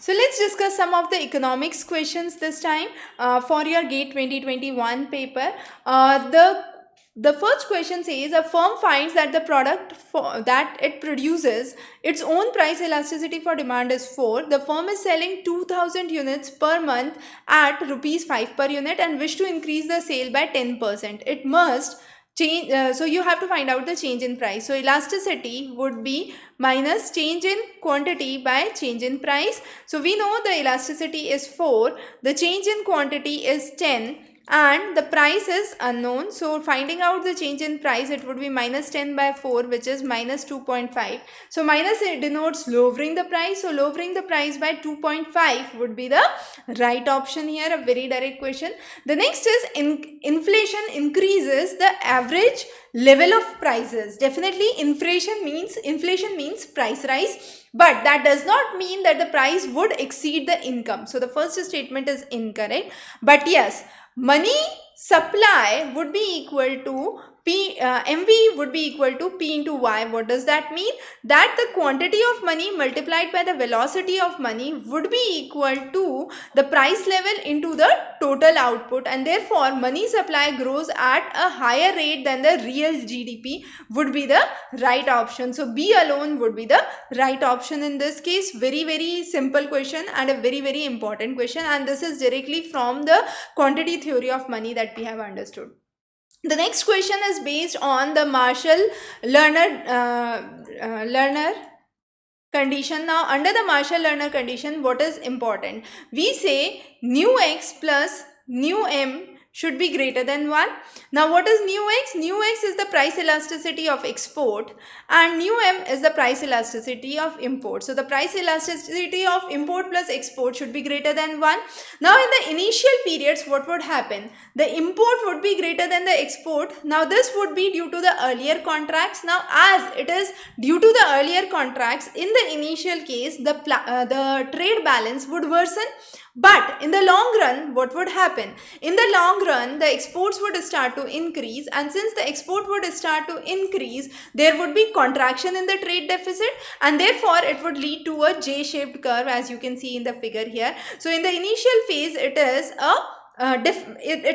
So let's discuss some of the economics questions this time for your GATE 2021 paper. The first question says a firm finds that the product that it produces, its own price elasticity for demand is 4. The firm is selling 2000 units per month at rupees 5 per unit and wish to increase the sale by 10%. It must change, so you have to find out the change in price. So elasticity would be minus change in quantity by change in price. So we know the elasticity is 4, the change in quantity is 10, and the price is unknown. So finding out the change in price, it would be minus 10 by 4, which is minus 2.5. So minus it denotes lowering the price. So lowering the price by 2.5 would be the right option here. A very direct question. The next is inflation increases the average level of prices. Definitely inflation means price rise, but that does not mean that the price would exceed the income. So the first statement is incorrect. But yes, money supply would be equal to MV would be equal to P into Y. What does that mean? That the quantity of money multiplied by the velocity of money would be equal to the price level into the total output, and therefore money supply grows at a higher rate than the real GDP would be the right option. So B alone would be the right option in this case. Very simple question and a very important question, and this is directly from the quantity theory of money that we have understood. The next question is based on the Marshall-Lerner condition. Now, under the Marshall-Lerner condition, what is important? We say nu x plus nu m should be greater than 1. Now, what is nu x? Nu x is the price elasticity of export and nu m is the price elasticity of import. So, the price elasticity of import plus export should be greater than 1. Now, in the initial periods, what would happen? The import would be greater than the export. Now, this would be due to the earlier contracts. Now, as it is due to the earlier contracts, in the initial case, the trade balance would worsen. But in the long run, what would happen? In the long run, the exports would start to increase, and since the export would start to increase, there would be contraction in the trade deficit, and therefore it would lead to a J-shaped curve, as you can see in the figure here. So in the initial phase, it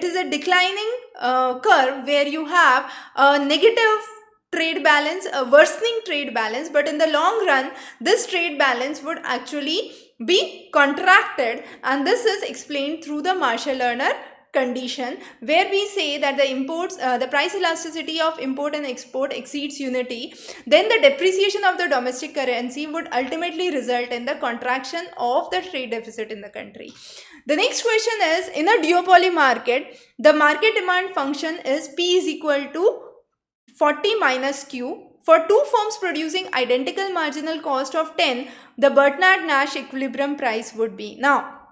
is a declining curve where you have a negative trade balance, a worsening trade balance, but in the long run, this trade balance would actually be contracted, and this is explained through the Marshall-Lerner condition, where we say that the price elasticity of import and export exceeds unity, then the depreciation of the domestic currency would ultimately result in the contraction of the trade deficit in the country. The next question is, in a duopoly market, the market demand function is P is equal to 40 minus Q. For two firms producing identical marginal cost of 10, the Bernard-Nash equilibrium price would be. Now,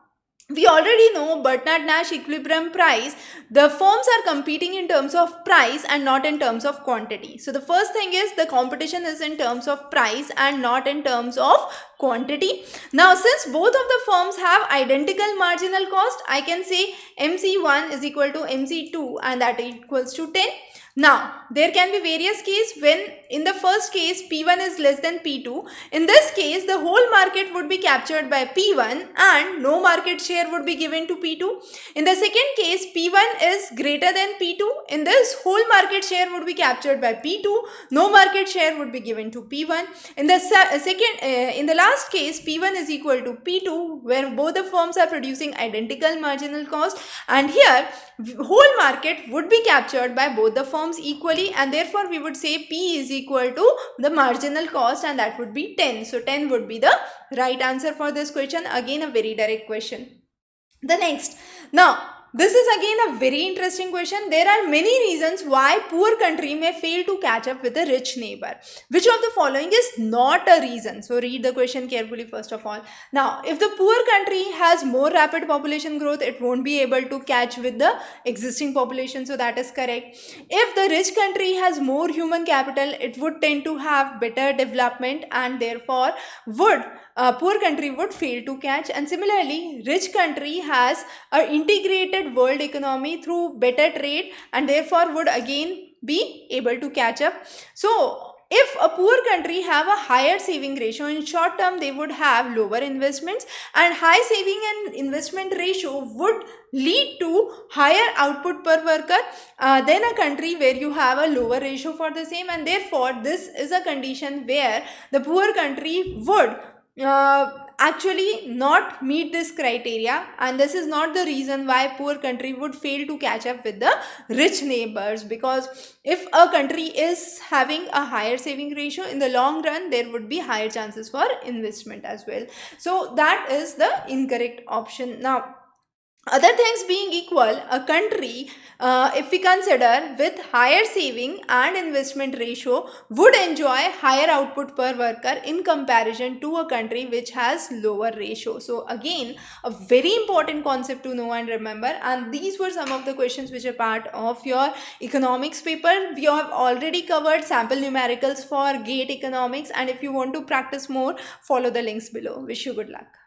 we already know Bernard-Nash equilibrium price. The firms are competing in terms of price and not in terms of quantity. So the first thing is the competition is in terms of price and not in terms of quantity. Now, since both of the firms have identical marginal cost, I can say MC1 is equal to MC2 and that equals to 10. Now, there can be various cases when in the first case P1 is less than P2. In this case, the whole market would be captured by P1 and no market share would be given to P2. In the second case, P1 is greater than P2. In this, whole market share would be captured by P2. No market share would be given to P1. In the last case, P1 is equal to P2, where both the firms are producing identical marginal cost, and here whole market would be captured by both the firms equally, and therefore we would say P is equal to the marginal cost, and that would be 10. So 10 would be the right answer for this question. Again, a very direct question. The next, now this is again a very interesting question. There are many reasons why poor country may fail to catch up with a rich neighbor. Which of the following is not a reason? So read the question carefully first of all. Now, if the poor country has more rapid population growth, it won't be able to catch with the existing population. So that is correct. If the rich country has more human capital, it would tend to have better development, and therefore poor country would fail to catch. And similarly, rich country has an integrated world economy through better trade, and therefore would again be able to catch up. So if a poor country have a higher saving ratio, in short term they would have lower investments, and high saving and investment ratio would lead to higher output per worker than a country where you have a lower ratio for the same, and therefore this is a condition where the poor country would actually not meet this criteria, and this is not the reason why poor country would fail to catch up with the rich neighbors, because if a country is having a higher saving ratio, in the long run there would be higher chances for investment as well. So that is the incorrect option. Now, other things being equal, a country, if we consider with higher saving and investment ratio, would enjoy higher output per worker in comparison to a country which has lower ratio. So again, a very important concept to know and remember, and these were some of the questions which are part of your economics paper. We have already covered sample numericals for GATE economics, and if you want to practice more, follow the links below. Wish you good luck.